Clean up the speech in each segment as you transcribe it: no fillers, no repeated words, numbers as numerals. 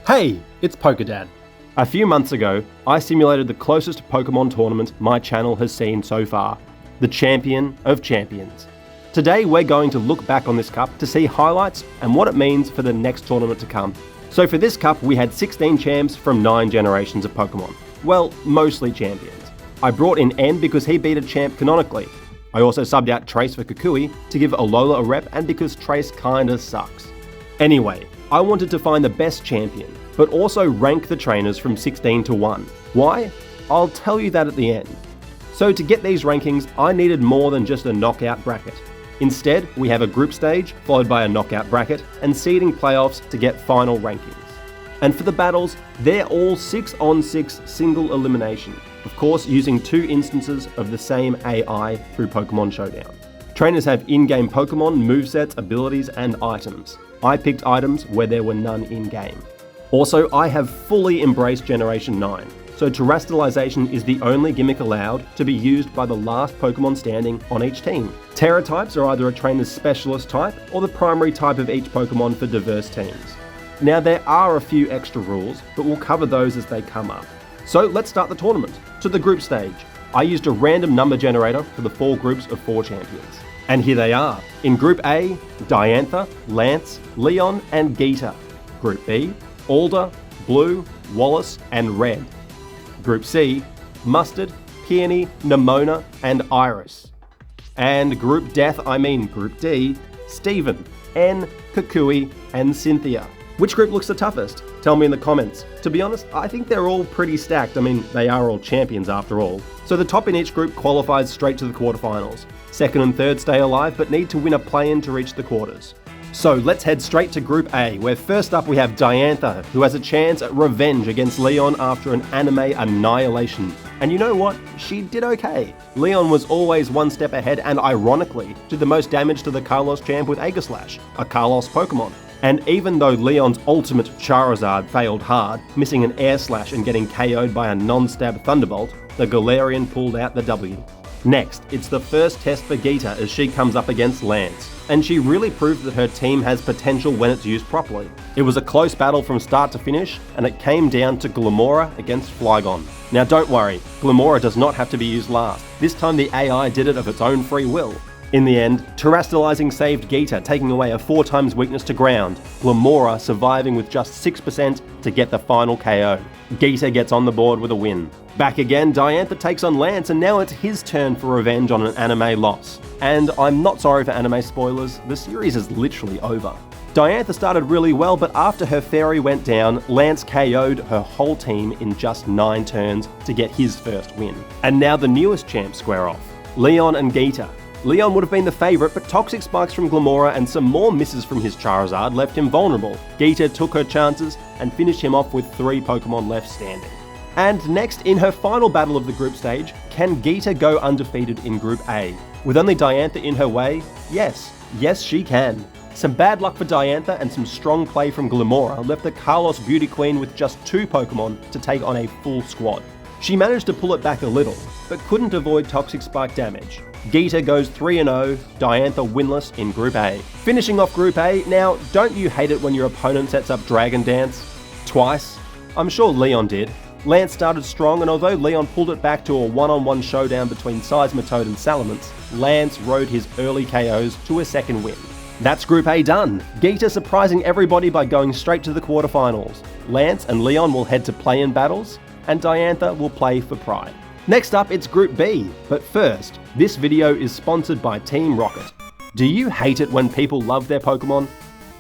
Hey, it's PokeDad. A few months ago, I simulated the closest Pokemon tournament my channel has seen so far, the Champion of Champions. Today we're going to look back on this cup to see highlights and what it means for the next tournament to come. So for this cup we had 16 champs from 9 generations of Pokemon. Well, mostly champions. I brought in N because he beat a champ canonically. I also subbed out Trace for Kukui to give Alola a rep and because Trace kinda sucks. Anyway, I wanted to find the best champion, but also rank the trainers from 16 to 1. Why? I'll tell you that at the end. So to get these rankings, I needed more than just a knockout bracket. Instead, we have a group stage, followed by a knockout bracket, and seeding playoffs to get final rankings. And for the battles, they're all 6-on-6 single elimination, of course using 2 instances of the same AI through Pokemon Showdown. Trainers have in-game Pokemon, movesets, abilities, and items. I picked items where there were none in-game. Also, I have fully embraced Generation 9, so Terrestrialization is the only gimmick allowed to be used by the last Pokemon standing on each team. Terra types are either a trainer's specialist type or the primary type of each Pokemon for diverse teams. Now there are a few extra rules, but we'll cover those as they come up. So let's start the tournament. To the group stage. I used a random number generator for the 4 groups of 4 champions. And here they are. In Group A, Diantha, Lance, Leon, and Geeta. Group B, Alder, Blue, Wallace, and Red. Group C, Mustard, Peony, Nimona, and Iris. And Group Group D, Steven, N, Kukui, and Cynthia. Which group looks the toughest? Tell me in the comments. To be honest, I think they're all pretty stacked. I mean, they are all champions after all. So the top in each group qualifies straight to the quarterfinals. Second and third stay alive, but need to win a play-in to reach the quarters. So let's head straight to Group A, where first up we have Diantha, who has a chance at revenge against Leon after an anime annihilation. And you know what? She did okay. Leon was always one step ahead and ironically did the most damage to the Kalos champ with Aegislash, a Kalos Pokemon. And even though Leon's ultimate Charizard failed hard, missing an Air Slash and getting KO'd by a non-stab Thunderbolt, the Galarian pulled out the W. Next, it's the first test for Geeta as she comes up against Lance, and she really proved that her team has potential when it's used properly. It was a close battle from start to finish, and it came down to Glamora against Flygon. Now don't worry, Glamora does not have to be used last. This time the AI did it of its own free will. In the end, Terrestrializing saved Geeta, taking away a 4 times weakness to ground, Glamora surviving with just 6% to get the final KO. Geeta gets on the board with a win. Back again, Diantha takes on Lance, and now it's his turn for revenge on an anime loss. And I'm not sorry for anime spoilers, the series is literally over. Diantha started really well, but after her fairy went down, Lance KO'd her whole team in just 9 turns to get his first win. And now the newest champs square off, Leon and Geeta. Leon would have been the favourite, but toxic spikes from Glamora and some more misses from his Charizard left him vulnerable. Geeta took her chances and finished him off with 3 Pokemon left standing. And next, in her final battle of the group stage, can Geeta go undefeated in Group A? With only Diantha in her way? Yes she can. Some bad luck for Diantha and some strong play from Glamora left the Kalos Beauty Queen with just 2 Pokemon to take on a full squad. She managed to pull it back a little, but couldn't avoid toxic spike damage. Geeta goes 3-0, Diantha winless in Group A. Finishing off Group A, now don't you hate it when your opponent sets up Dragon Dance? Twice? I'm sure Leon did. Lance started strong, and although Leon pulled it back to a 1-on-1 showdown between Seismitoad and Salamence, Lance rode his early KOs to a second win. That's Group A done. Geeta surprising everybody by going straight to the quarterfinals. Lance and Leon will head to play-in battles, and Diantha will play for pride. Next up, it's Group B, but first, this video is sponsored by Team Rocket. Do you hate it when people love their Pokemon?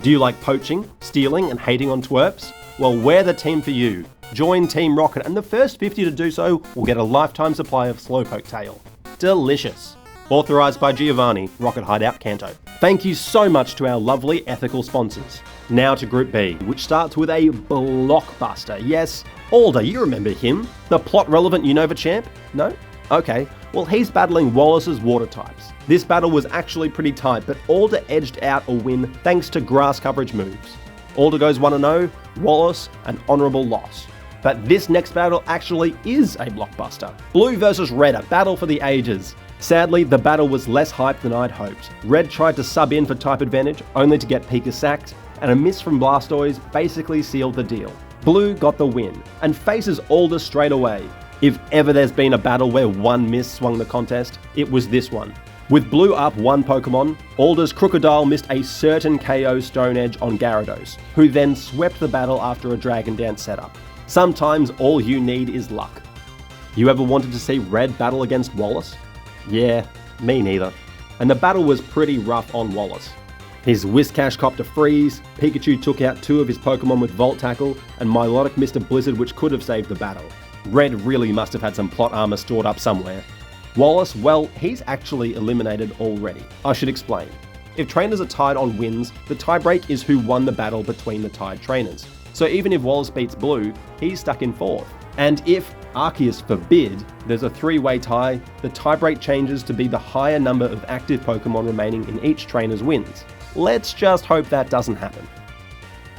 Do you like poaching, stealing, and hating on twerps? Well, we're the team for you. Join Team Rocket, and the first 50 to do so will get a lifetime supply of Slowpoke Tail. Delicious. Authorised by Giovanni, Rocket Hideout, Kanto. Thank you so much to our lovely ethical sponsors. Now to Group B, which starts with a blockbuster. Yes, Alder, you remember him? The plot-relevant Unova champ? No? Okay, well he's battling Wallace's water types. This battle was actually pretty tight, but Alder edged out a win thanks to grass coverage moves. Alder goes 1-0, Wallace an honourable loss. But this next battle actually is a blockbuster. Blue versus Red, a battle for the ages. Sadly, the battle was less hyped than I'd hoped. Red tried to sub in for type advantage, only to get Pika sacked, and a miss from Blastoise basically sealed the deal. Blue got the win, and faces Alder straight away. If ever there's been a battle where one miss swung the contest, it was this one. With Blue up one Pokemon, Alder's Crocodile missed a certain KO Stone Edge on Gyarados, who then swept the battle after a Dragon Dance setup. Sometimes all you need is luck. You ever wanted to see Red battle against Wallace? Yeah, me neither. And the battle was pretty rough on Wallace. His Whiscash copped a freeze, Pikachu took out 2 of his Pokemon with Volt Tackle, and Milotic missed a Blizzard which could have saved the battle. Red really must have had some plot armor stored up somewhere. Wallace, well, he's actually eliminated already. I should explain. If trainers are tied on wins, the tiebreak is who won the battle between the tied trainers. So even if Wallace beats Blue, he's stuck in 4th. And if, Arceus forbid, there's a 3-way tie, the tiebreak changes to be the higher number of active Pokemon remaining in each trainer's wins. Let's just hope that doesn't happen.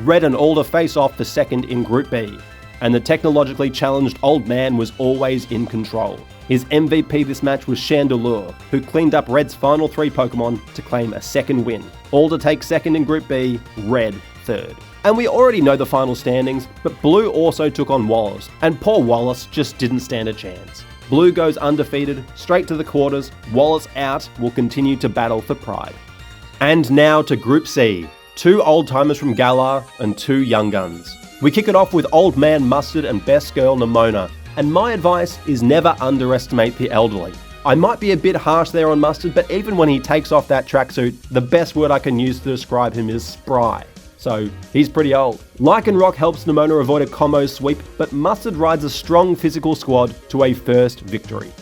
Red and Alder face off for second in Group B, and the technologically challenged old man was always in control. His MVP this match was Chandelure, who cleaned up Red's final 3 Pokemon to claim a second win. Alder takes second in Group B, Red third. And we already know the final standings, but Blue also took on Wallace, and poor Wallace just didn't stand a chance. Blue goes undefeated, straight to the quarters, Wallace out, will continue to battle for pride. And now to Group C, 2 old-timers from Galar and 2 young guns. We kick it off with Old Man Mustard and Best Girl Nimona, and my advice is never underestimate the elderly. I might be a bit harsh there on Mustard, but even when he takes off that tracksuit, the best word I can use to describe him is spry. So, he's pretty old. Lycanroc helps Nimona avoid a combo sweep, but Mustard rides a strong physical squad to a first victory.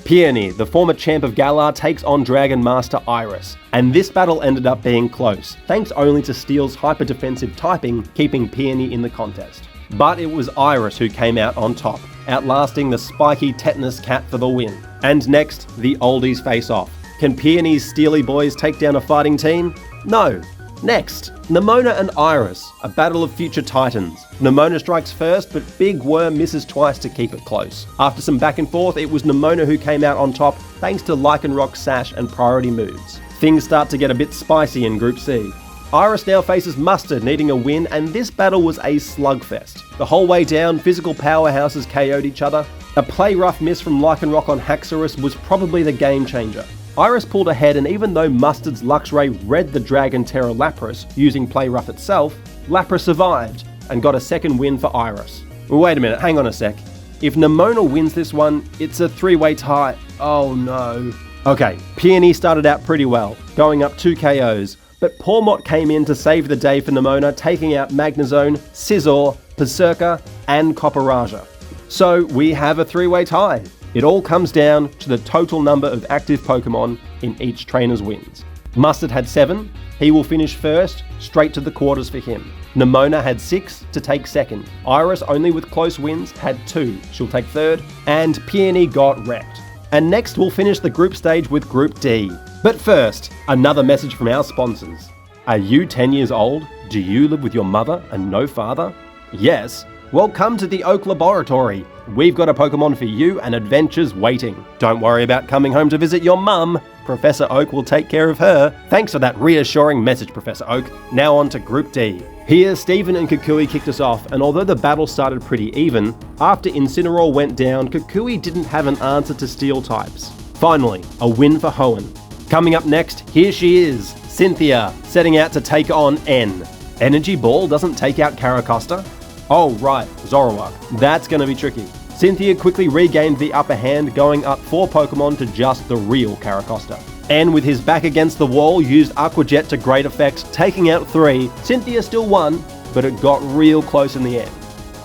Peony, the former champ of Galar, takes on Dragon Master Iris, and this battle ended up being close, thanks only to Steel's hyper-defensive typing keeping Peony in the contest. But it was Iris who came out on top, outlasting the spiky tetanus cat for the win. And next, the oldies face off. Can Peony's Steely boys take down a fighting team? No. Next, Nimona and Iris, a battle of future titans. Nimona strikes first, but Big Worm misses twice to keep it close. After some back and forth, it was Nimona who came out on top thanks to Lycanroc's sash and priority moves. Things start to get a bit spicy in Group C. Iris now faces Mustard, needing a win, and this battle was a slugfest. The whole way down, physical powerhouses KO'd each other. A play rough miss from Lycanroc on Haxorus was probably the game changer. Iris pulled ahead, and even though Mustard's Luxray read the Dragon Terror Lapras using Play Rough itself, Lapras survived and got a second win for Iris. Wait a minute, hang on a sec. If Nimona wins this one, it's a 3-way tie. Oh no. Okay, Peony started out pretty well, going up 2 KOs, but Pawmot came in to save the day for Nimona, taking out Magnezone, Scizor, Berserker, and Copperaja. So we have a 3-way tie. It all comes down to the total number of active Pokemon in each trainer's wins. Mustard had 7, he will finish first, straight to the quarters for him. Nimona had 6 to take second. Iris, only with close wins, had 2, she'll take third, and Peony got wrecked. And next we'll finish the group stage with Group D. But first, another message from our sponsors. Are you 10 years old? Do you live with your mother and no father? Yes? Well, come to the Oak Laboratory. We've got a Pokemon for you and adventures waiting. Don't worry about coming home to visit your mum. Professor Oak will take care of her. Thanks for that reassuring message, Professor Oak. Now on to Group D. Here, Steven and Kukui kicked us off, and although the battle started pretty even, after Incineroar went down, Kukui didn't have an answer to Steel types. Finally, a win for Hoenn. Coming up next, here she is, Cynthia, setting out to take on N. Energy Ball doesn't take out Caracosta? Oh right, Zoroark. That's going to be tricky. Cynthia quickly regained the upper hand, going up 4 Pokemon to just the real Caracosta. And with his back against the wall, used Aqua Jet to great effect, taking out 3. Cynthia still won, but it got real close in the end.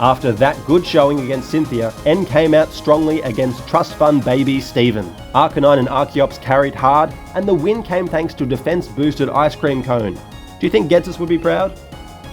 After that good showing against Cynthia, N came out strongly against Trust Fund baby Steven. Arcanine and Archeops carried hard, and the win came thanks to defense-boosted Ice Cream Cone. Do you think Ghetsis would be proud?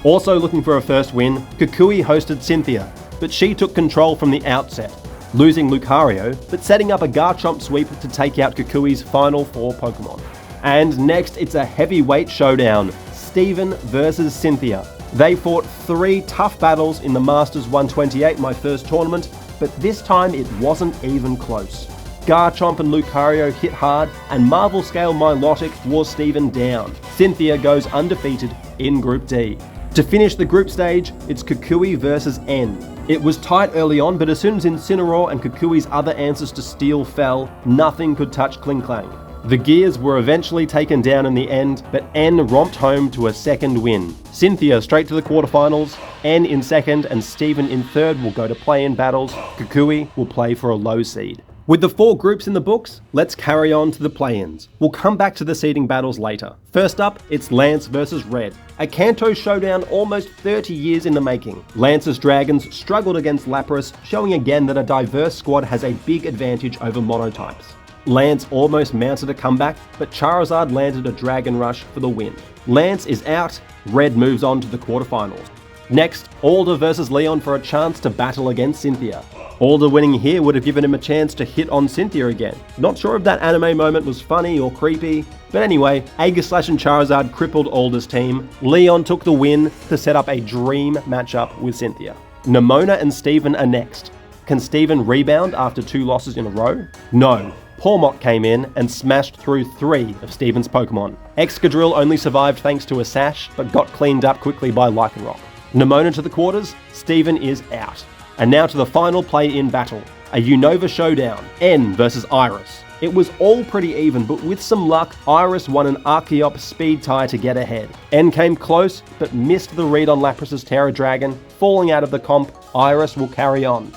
Also looking for a first win, Kukui hosted Cynthia, but she took control from the outset, losing Lucario, but setting up a Garchomp sweep to take out Kukui's final 4 Pokemon. And next, it's a heavyweight showdown, Steven versus Cynthia. They fought 3 tough battles in the Masters 128, my first tournament, but this time it wasn't even close. Garchomp and Lucario hit hard, and Marvel Scale Milotic wore Steven down. Cynthia goes undefeated in Group D. To finish the group stage, it's Kukui versus N. It was tight early on, but as soon as Incineroar and Kukui's other answers to Steel fell, nothing could touch Kling Klang. The Gears were eventually taken down in the end, but N romped home to a second win. Cynthia straight to the quarterfinals, N in second and Steven in third will go to play-in battles. Kukui will play for a low seed. With the 4 groups in the books, let's carry on to the play-ins. We'll come back to the seeding battles later. First up, it's Lance versus Red. A Kanto showdown almost 30 years in the making. Lance's Dragons struggled against Lapras, showing again that a diverse squad has a big advantage over monotypes. Lance almost mounted a comeback, but Charizard landed a Dragon Rush for the win. Lance is out, Red moves on to the quarterfinals. Next, Alder versus Leon for a chance to battle against Cynthia. Alder winning here would have given him a chance to hit on Cynthia again. Not sure if that anime moment was funny or creepy, but anyway, Aegislash and Charizard crippled Alder's team. Leon took the win to set up a dream matchup with Cynthia. Nemona and Steven are next. Can Steven rebound after 2 losses in a row? No. Pormok came in and smashed through 3 of Steven's Pokemon. Excadrill only survived thanks to a sash, but got cleaned up quickly by Lycanroc. Nemona to the quarters, Steven is out. And now to the final play-in battle, a Unova showdown, N versus Iris. It was all pretty even, but with some luck, Iris won an Archeop speed tie to get ahead. N came close, but missed the read on Lapras's Terra Dragon. Falling out of the comp, Iris will carry on.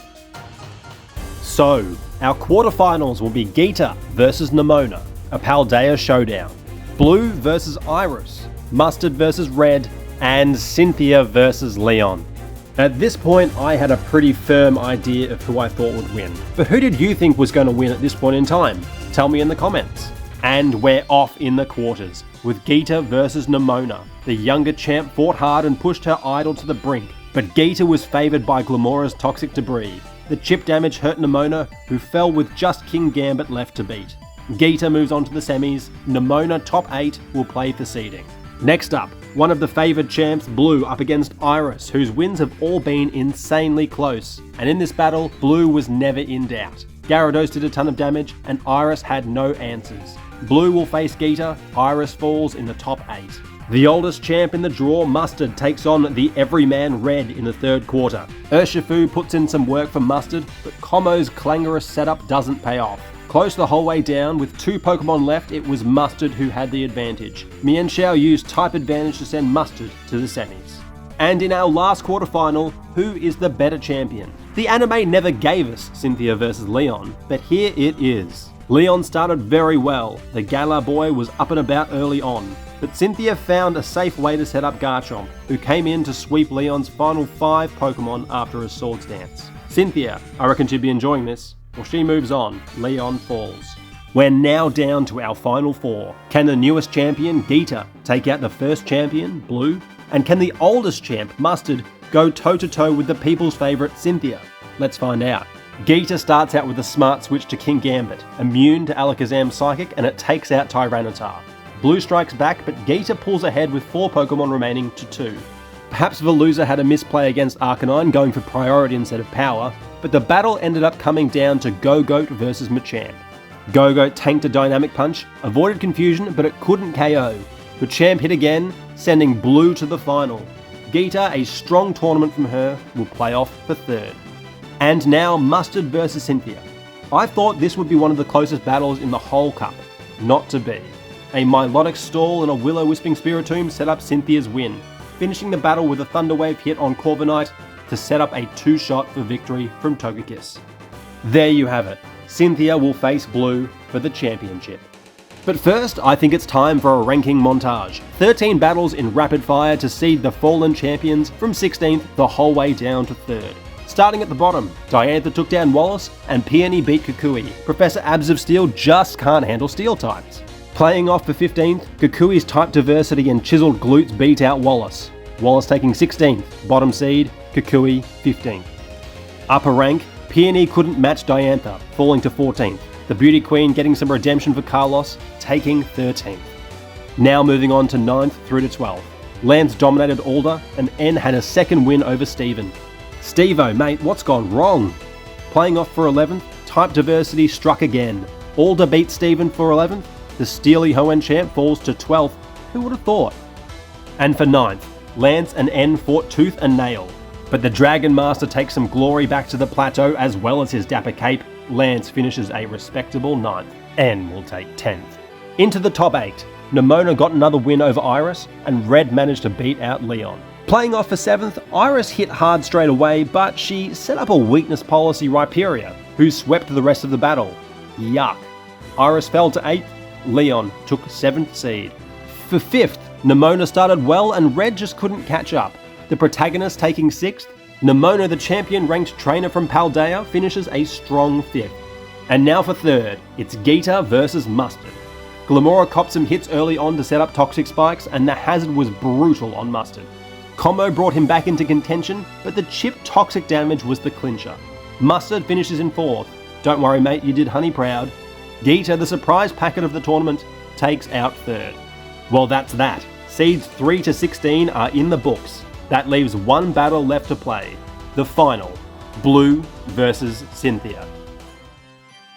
So, our quarterfinals will be Geeta versus Nemona, a Paldea showdown. Blue versus Iris, Mustard versus Red, and Cynthia versus Leon. At this point, I had a pretty firm idea of who I thought would win. But who did you think was going to win at this point in time? Tell me in the comments. And we're off in the quarters, with Geeta versus Nemona. The younger champ fought hard and pushed her idol to the brink, but Geeta was favoured by Glamora's toxic debris. The chip damage hurt Nemona, who fell with just King Gambit left to beat. Geeta moves on to the semis. Nemona top 8 will play for seeding. Next up, one of the favoured champs, Blue, up against Iris, whose wins have all been insanely close. And in this battle, Blue was never in doubt. Gyarados did a ton of damage, and Iris had no answers. Blue will face Geeta, Iris falls in the top 8. The oldest champ in the draw, Mustard, takes on the everyman Red in the third quarter. Urshifu puts in some work for Mustard, but Como's clangorous setup doesn't pay off. Close the whole way down, with 2 Pokemon left, it was Mustard who had the advantage. Mienshao used type advantage to send Mustard to the semis. And in our last quarterfinal, who is the better champion? The anime never gave us Cynthia versus Leon, but here it is. Leon started very well, the Galar boy was up and about early on, but Cynthia found a safe way to set up Garchomp, who came in to sweep Leon's final 5 Pokemon after a Swords Dance. Cynthia, I reckon she'd be enjoying this. Well, she moves on, Leon falls. We're now down to our final 4. Can the newest champion, Geeta, take out the first champion, Blue? And can the oldest champ, Mustard, go toe-to-toe with the people's favourite, Cynthia? Let's find out. Geeta starts out with a smart switch to King Gambit, immune to Alakazam's Psychic, and it takes out Tyranitar. Blue strikes back, but Geeta pulls ahead with 4 Pokemon remaining to 2. Perhaps Veluza had a misplay against Arcanine, going for priority instead of power, but the battle ended up coming down to Go-Goat versus Machamp. Go-Goat tanked a Dynamic Punch, avoided confusion, but it couldn't KO. Machamp hit again, sending Blue to the final. Geeta, a strong tournament from her, will play off for 3rd. And now Mustard versus Cynthia. I thought this would be one of the closest battles in the whole cup. Not to be. A Milotic Stall and a Willow-Wisping Spiritomb set up Cynthia's win, finishing the battle with a Thunder Wave hit on Corviknight to set up a 2-shot for victory from Togekiss. There you have it. Cynthia will face Blue for the championship. But first, I think it's time for a ranking montage. 13 battles in rapid fire to seed the fallen champions from 16th the whole way down to 3rd. Starting at the bottom, Diantha took down Wallace and Peony beat Kukui. Professor Abs of Steel just can't handle steel types. Playing off for 15th, Kukui's type diversity and chiseled glutes beat out Wallace. Wallace taking 16th, bottom seed, Kukui 15th. Upper rank, Peony couldn't match Diantha, falling to 14th. The Beauty Queen getting some redemption for Carlos, taking 13th. Now moving on to 9th through to 12th. Lance dominated Alder, and N had a second win over Steven. Stevo, mate, what's gone wrong? Playing off for 11th, type diversity struck again. Alder beat Steven for 11th, the Steely Hoenn champ falls to 12th, who would have thought? And for 9th, Lance and N fought tooth and nail, but the Dragon Master takes some glory back to the plateau as well as his dapper cape. Lance finishes a respectable 9th. N will take 10th. Into the top 8, Nimona got another win over Iris, and Red managed to beat out Leon. Playing off for 7th, Iris hit hard straight away, but she set up a weakness policy Rhyperia, who swept the rest of the battle. Yuck. Iris fell to 8th, Leon took 7th seed. For 5th, Nimona started well and Red just couldn't catch up. The protagonist taking 6th, Nimona, the champion-ranked trainer from Paldea, finishes a strong 5th. And now for 3rd, it's Geeta versus Mustard. Glamora copped some hits early on to set up toxic spikes, and the hazard was brutal on Mustard. Combo brought him back into contention, but the chip toxic damage was the clincher. Mustard finishes in 4th. Don't worry mate, you did Honey proud. Geeta, the surprise packet of the tournament, takes out 3rd. Well, that's that. Seeds 3 to 16 are in the books. That leaves one battle left to play. The final, Blue versus Cynthia.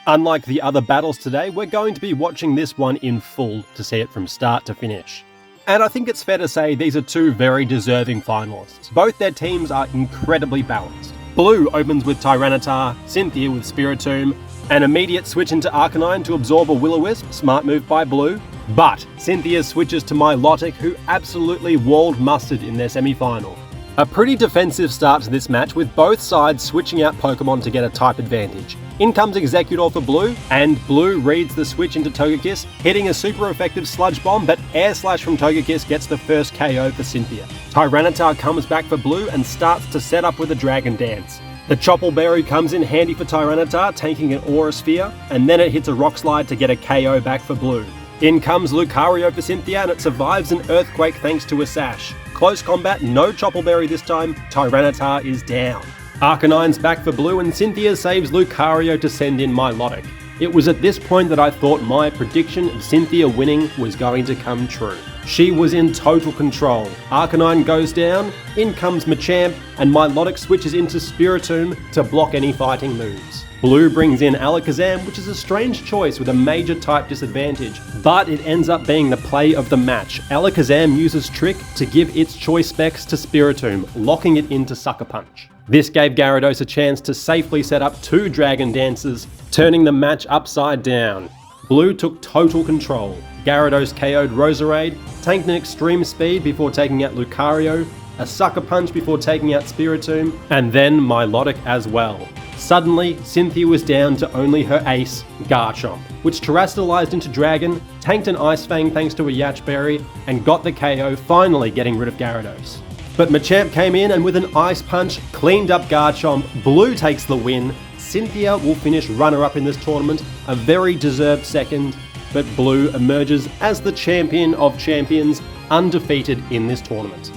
Unlike the other battles today, we're going to be watching this one in full to see it from start to finish. And I think it's fair to say these are two very deserving finalists. Both their teams are incredibly balanced. Blue opens with Tyranitar, Cynthia with Spiritomb, an immediate switch into Arcanine to absorb a Will-O-Wisp, smart move by Blue. But Cynthia switches to Milotic, who absolutely walled Mustard in their semi-final. A pretty defensive start to this match, with both sides switching out Pokemon to get a type advantage. In comes Exeggutor for Blue, and Blue reads the switch into Togekiss, hitting a super effective Sludge Bomb, but Air Slash from Togekiss gets the first KO for Cynthia. Tyranitar comes back for Blue and starts to set up with a Dragon Dance. The Chople Berry comes in handy for Tyranitar, taking an Aura Sphere, and then it hits a Rock Slide to get a KO back for Blue. In comes Lucario for Cynthia, and it survives an Earthquake thanks to a Sash. Close combat, no Chople Berry this time, Tyranitar is down. Arcanine's back for Blue, and Cynthia saves Lucario to send in Milotic. It was at this point that I thought my prediction of Cynthia winning was going to come true. She was in total control. Arcanine goes down, in comes Machamp, and Milotic switches into Spiritomb to block any fighting moves. Blue brings in Alakazam, which is a strange choice with a major type disadvantage, but it ends up being the play of the match. Alakazam uses Trick to give its choice specs to Spiritomb, locking it into Sucker Punch. This gave Gyarados a chance to safely set up 2 Dragon Dances, turning the match upside down. Blue took total control. Gyarados KO'd Roserade, tanked an extreme speed before taking out Lucario, a Sucker Punch before taking out Spiritomb, and then Milotic as well. Suddenly, Cynthia was down to only her ace, Garchomp, which terrestrialized into Dragon, tanked an Ice Fang thanks to a Yatch Berry, and got the KO, finally getting rid of Gyarados. But Machamp came in and with an Ice Punch, cleaned up Garchomp. Blue takes the win. Cynthia will finish runner-up in this tournament, a very deserved 2nd, but Blue emerges as the champion of champions, undefeated in this tournament.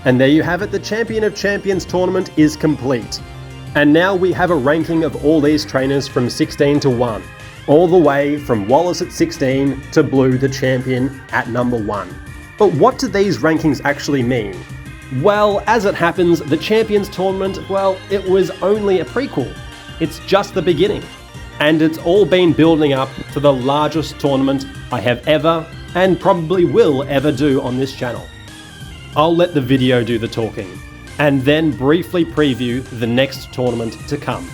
And there you have it, the Champion of Champions tournament is complete. And now we have a ranking of all these trainers from 16 to 1, all the way from Wallace at 16 to Blue the champion at number 1. But what do these rankings actually mean? Well, as it happens, the Champions Tournament, well, it was only a prequel. It's just the beginning. And it's all been building up to the largest tournament I have ever, and probably will ever do on this channel. I'll let the video do the talking, and then briefly preview the next tournament to come.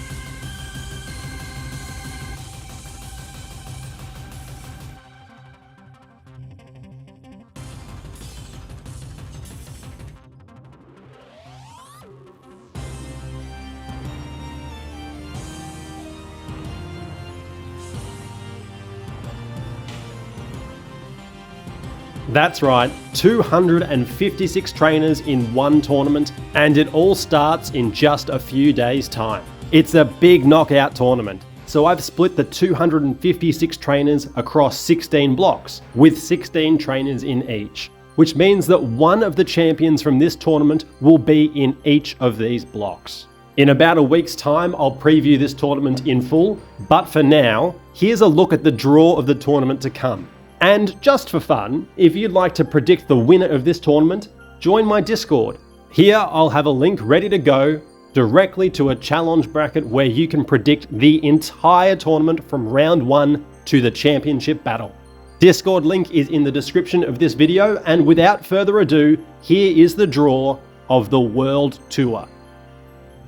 That's right, 256 trainers in one tournament, and it all starts in just a few days' time. It's a big knockout tournament, so I've split the 256 trainers across 16 blocks, with 16 trainers in each, which means that one of the champions from this tournament will be in each of these blocks. In about a week's time, I'll preview this tournament in full, but for now, here's a look at the draw of the tournament to come. And just for fun, if you'd like to predict the winner of this tournament, join my Discord. Here I'll have a link ready to go directly to a challenge bracket where you can predict the entire tournament from round 1 to the championship battle. Discord link is in the description of this video, and without further ado, here is the draw of the World Tour.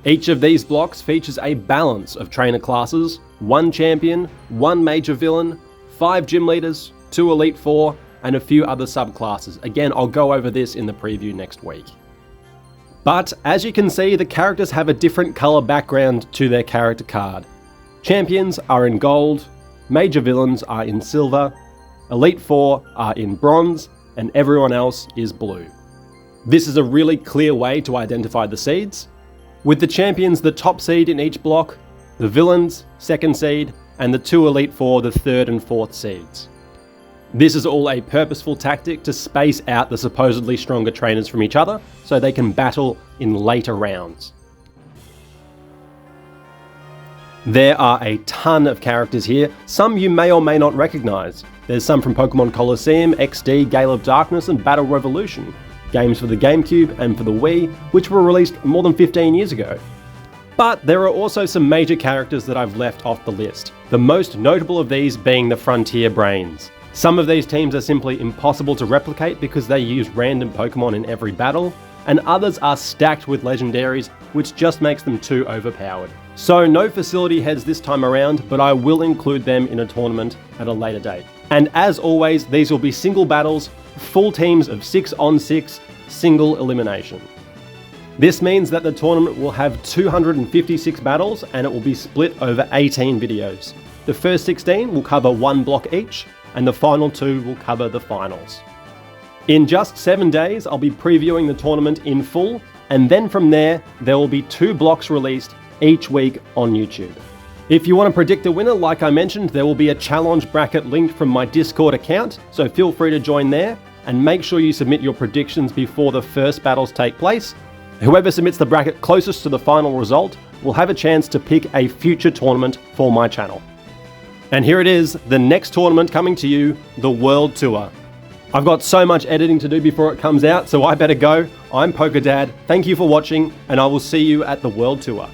Each of these blocks features a balance of trainer classes, 1 champion, 1 major villain, 5 gym leaders, 2 Elite Four, and a few other subclasses. Again, I'll go over this in the preview next week. But as you can see, the characters have a different colour background to their character card. Champions are in gold, major villains are in silver, Elite Four are in bronze, and everyone else is blue. This is a really clear way to identify the seeds, with the champions the top seed in each block, the villains second seed, and the 2 Elite Four the 3rd and 4th seeds. This is all a purposeful tactic to space out the supposedly stronger trainers from each other so they can battle in later rounds. There are a ton of characters here, some you may or may not recognise. There's some from Pokemon Colosseum, XD, Gale of Darkness and Battle Revolution, games for the GameCube and for the Wii, which were released more than 15 years ago. But there are also some major characters that I've left off the list, the most notable of these being the Frontier Brains. Some of these teams are simply impossible to replicate because they use random Pokemon in every battle, and others are stacked with legendaries, which just makes them too overpowered. So no facility heads this time around, but I will include them in a tournament at a later date. And as always, these will be single battles, full teams of 6 on 6, single elimination. This means that the tournament will have 256 battles and it will be split over 18 videos. The first 16 will cover 1 block each, and the final 2 will cover the finals. In just 7 days, I'll be previewing the tournament in full, and then from there will be 2 blocks released each week on YouTube. If you want to predict a winner, like I mentioned, there will be a challenge bracket linked from my Discord account, so feel free to join there, and make sure you submit your predictions before the first battles take place. Whoever submits the bracket closest to the final result will have a chance to pick a future tournament for my channel. And here it is, the next tournament coming to you, the World Tour. I've got so much editing to do before it comes out, so I better go. I'm PokeDad, thank you for watching, and I will see you at the World Tour.